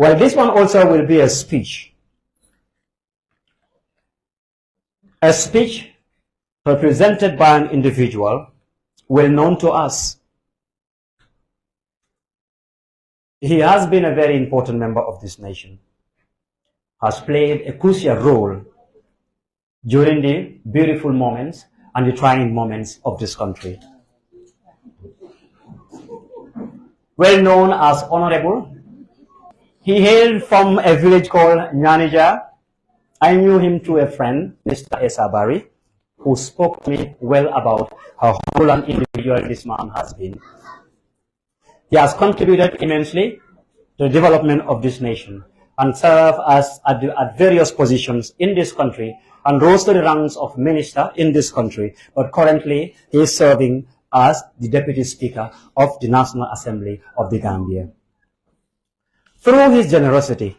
Well, this one also will be a speech. A speech represented by an individual well known to us. He has been a very important member of this nation, has played a crucial role during the beautiful moments and the trying moments of this country. Well known as Honourable, he hailed from a village called Njie. I knew him through a friend, Mr. Esabari, who spoke to me well about how humble an individual this man has been. He has contributed immensely to the development of this nation and served as at various positions in this country and rose to the ranks of minister in this country. But currently, he is serving as the Deputy Speaker of the National Assembly of the Gambia. Through his generosity,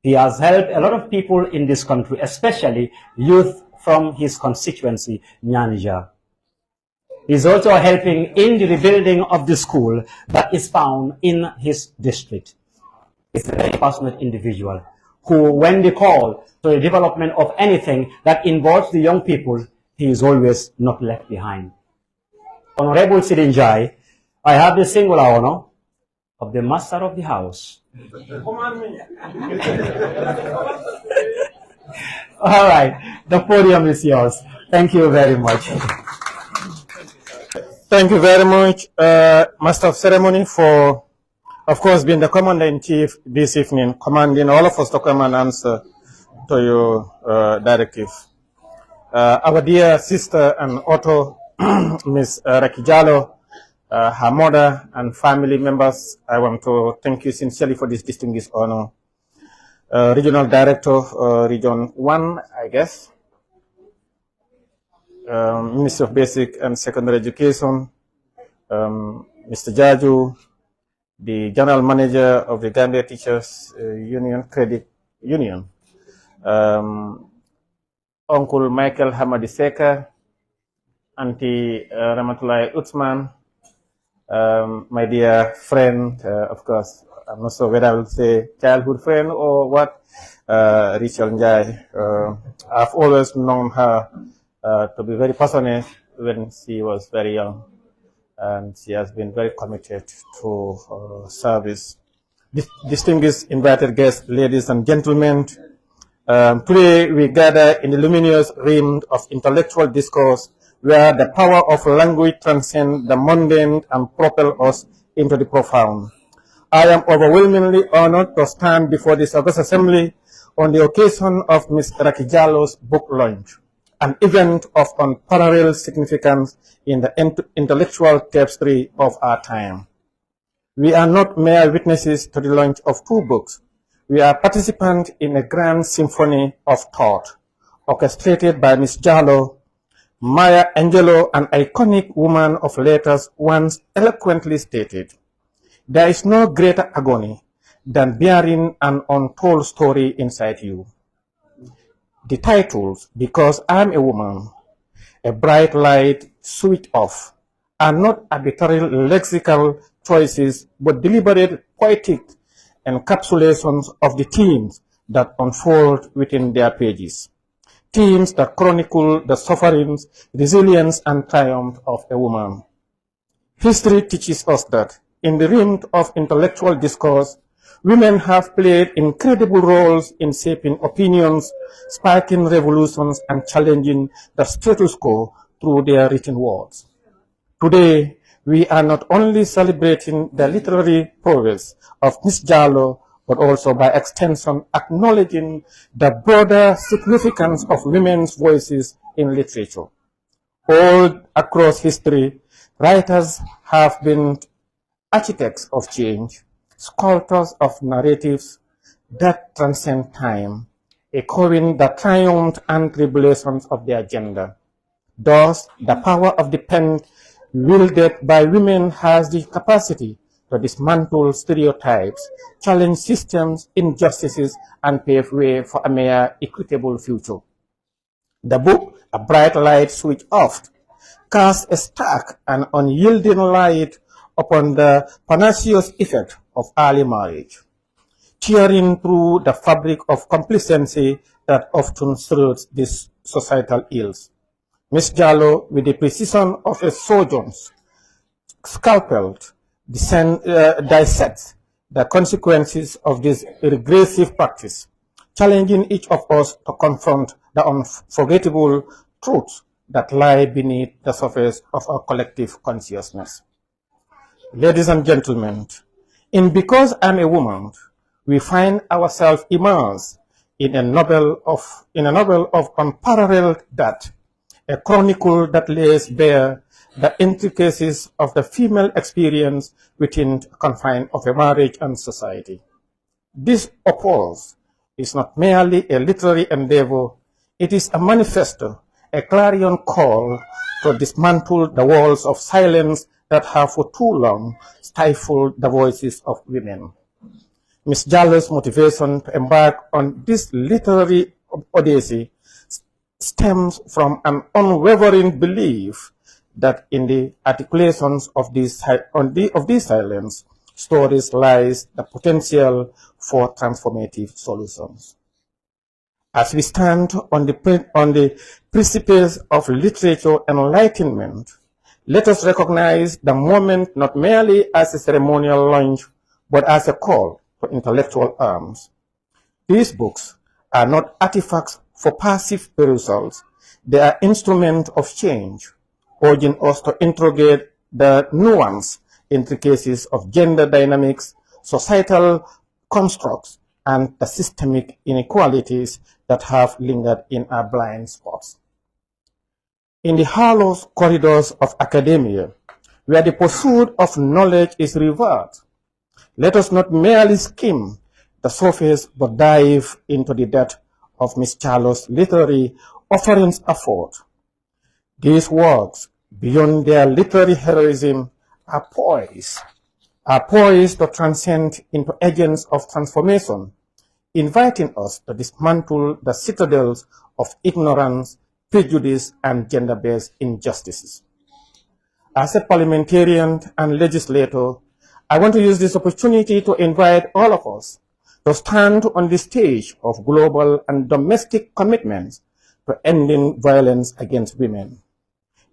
he has helped a lot of people in this country, especially youth from his constituency, Njie. He is also helping in the rebuilding of the school that is found in his district. He's a very passionate individual who, when they call to the development of anything that involves the young people, he is always not left behind. Honourable Seedy Njie, I have the singular honor of the master of the house. All right, the podium is yours. Thank you very much. Thank you very much, Master of Ceremony, for, of course, being the Commander-in-Chief this evening, commanding all of us to come and answer to your directive. Our dear sister and author, Ms. Raki, her mother and family members, I want to thank you sincerely for this distinguished honor. Regional Director, Region 1, I guess. Minister of Basic and Secondary Education, Mr. Jaju, the General Manager of the Gambia Teachers Union, Credit Union, Uncle Michael Hamadi Seka, Auntie Ramatulai Utsman, my dear friend, of course, I'm not sure whether I will say childhood friend or what, Rachel Njie. I've always known her to be very passionate when she was very young, and she has been very committed to service. Distinguished invited guests, ladies and gentlemen, today we gather in the luminous realm of intellectual discourse where the power of language transcends the mundane and propels us into the profound. I am overwhelmingly honored to stand before this august assembly on the occasion of Ms. Raki book launch, an event of unparalleled significance in the intellectual tapestry of our time. We are not mere witnesses to the launch of two books. We are participants in a grand symphony of thought, orchestrated by Ms. Jallow. Maya Angelou, an iconic woman of letters, once eloquently stated, "There is no greater agony than bearing an untold story inside you." The titles, "Because I'm a Woman," "A Bright Light," "Switch Off," are not arbitrary lexical choices, but deliberate poetic encapsulations of the themes that unfold within their pages. Themes that chronicle the sufferings, resilience, and triumph of a woman. History teaches us that in the realm of intellectual discourse, women have played incredible roles in shaping opinions, sparking revolutions, and challenging the status quo through their written words. Today, we are not only celebrating the literary prowess of Ms. Jallow, but also by extension acknowledging the broader significance of women's voices in literature. All across history, writers have been architects of change, sculptors of narratives that transcend time, echoing the triumphs and tribulations of their gender. Thus, the power of the pen wielded by women has the capacity to dismantle stereotypes, challenge systems, injustices, and pave way for a more equitable future. The book, A Bright Light, Switch Off, casts a stark and unyielding light upon the pernicious effect of early marriage. tearing through the fabric of complacency that often threads these societal ills. Ms. Jallo, with the precision of a surgeon's scalpel, dissects the consequences of this regressive practice, challenging each of us to confront the unforgettable truths that lie beneath the surface of our collective consciousness. Ladies and gentlemen, in Because I'm a Woman, we find ourselves immersed in a novel of unparalleled depth, a chronicle that lays bare the intricacies of the female experience within the confines of a marriage and society. This opus is not merely a literary endeavor, it is a manifesto, a clarion call to dismantle the walls of silence that have for too long stifled the voices of women. Ms. Jallo's motivation to embark on this literary odyssey stems from an unwavering belief that in the articulations of these silence stories lies the potential for transformative solutions. As we stand on the precipice of literature enlightenment, let us recognize the moment not merely as a ceremonial launch, but as a call for intellectual arms. These books are not artifacts for passive perusals. They are instruments of change, urging us to interrogate the nuanced intricacies of gender dynamics, societal constructs, and the systemic inequalities that have lingered in our blind spots. In the hallowed corridors of academia, where the pursuit of knowledge is revered, let us not merely skim the surface, but dive into the depth of Ms. Jallo's literary offerings afford. These works, beyond their literary heroism, are poised to transcend into agents of transformation, inviting us to dismantle the citadels of ignorance, prejudice, and gender-based injustices. As a parliamentarian and legislator, I want to use this opportunity to invite all of us to stand on the stage of global and domestic commitments to ending violence against women.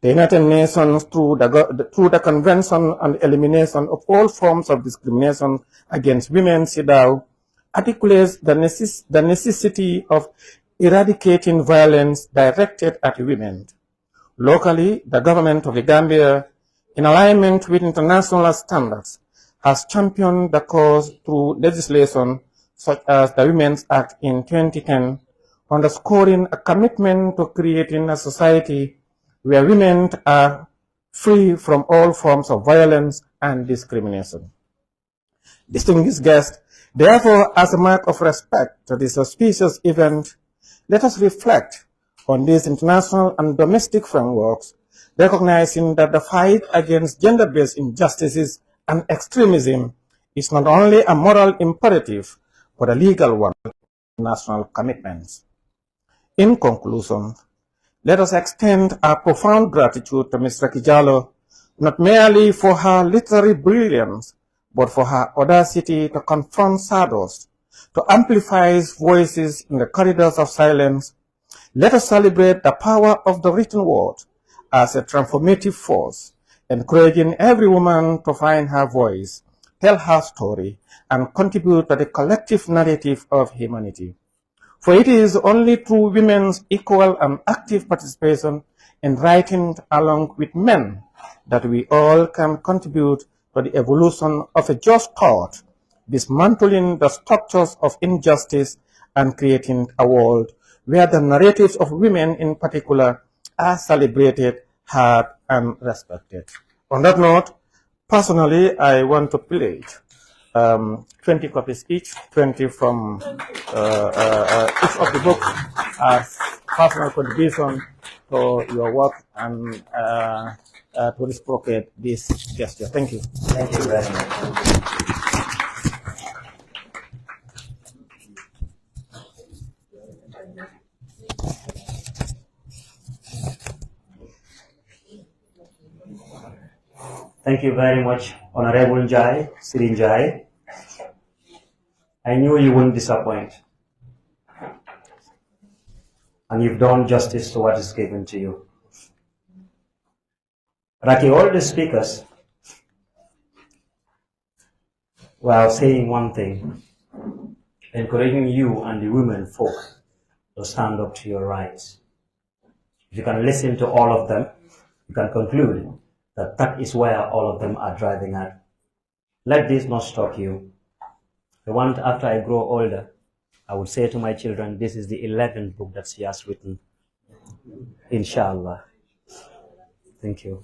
The United Nations, through the Convention on the Elimination of All Forms of Discrimination Against Women, CEDAW, articulates the necessity of eradicating violence directed at women. Locally, the government of the Gambia, in alignment with international standards, has championed the cause through legislation such as the Women's Act in 2010, underscoring a commitment to creating a society where women are free from all forms of violence and discrimination. Distinguished guests, therefore, as a mark of respect to this auspicious event, let us reflect on these international and domestic frameworks, recognizing that the fight against gender-based injustices and extremism is not only a moral imperative, but a legal one with national commitments. In conclusion, let us extend our profound gratitude to Ms. Raki Jallo, not merely for her literary brilliance, but for her audacity to confront shadows, to amplify voices in the corridors of silence. Let us celebrate the power of the written word as a transformative force, encouraging every woman to find her voice, tell her story, and contribute to the collective narrative of humanity. For it is only through women's equal and active participation in writing along with men that we all can contribute to the evolution of a just thought, dismantling the structures of injustice and creating a world where the narratives of women in particular are celebrated, heard, and respected. On that note, personally, I want to pledge 20 copies each, 20 from each of the books as personal contribution to your work and to reciprocate this gesture. Thank you. Thank you very much. Thank you very much, Honourable Njie, Seedy Njie. I knew you wouldn't disappoint. And you've done justice to what is given to you. Raki, all the speakers were saying one thing, encouraging you and the women folk to stand up to your rights. If you can listen to all of them, you can conclude that that is where all of them are driving at. Let this not stop you. I want, after I grow older, I would say to my children, this is the 11th book that she has written. Inshallah. Thank you.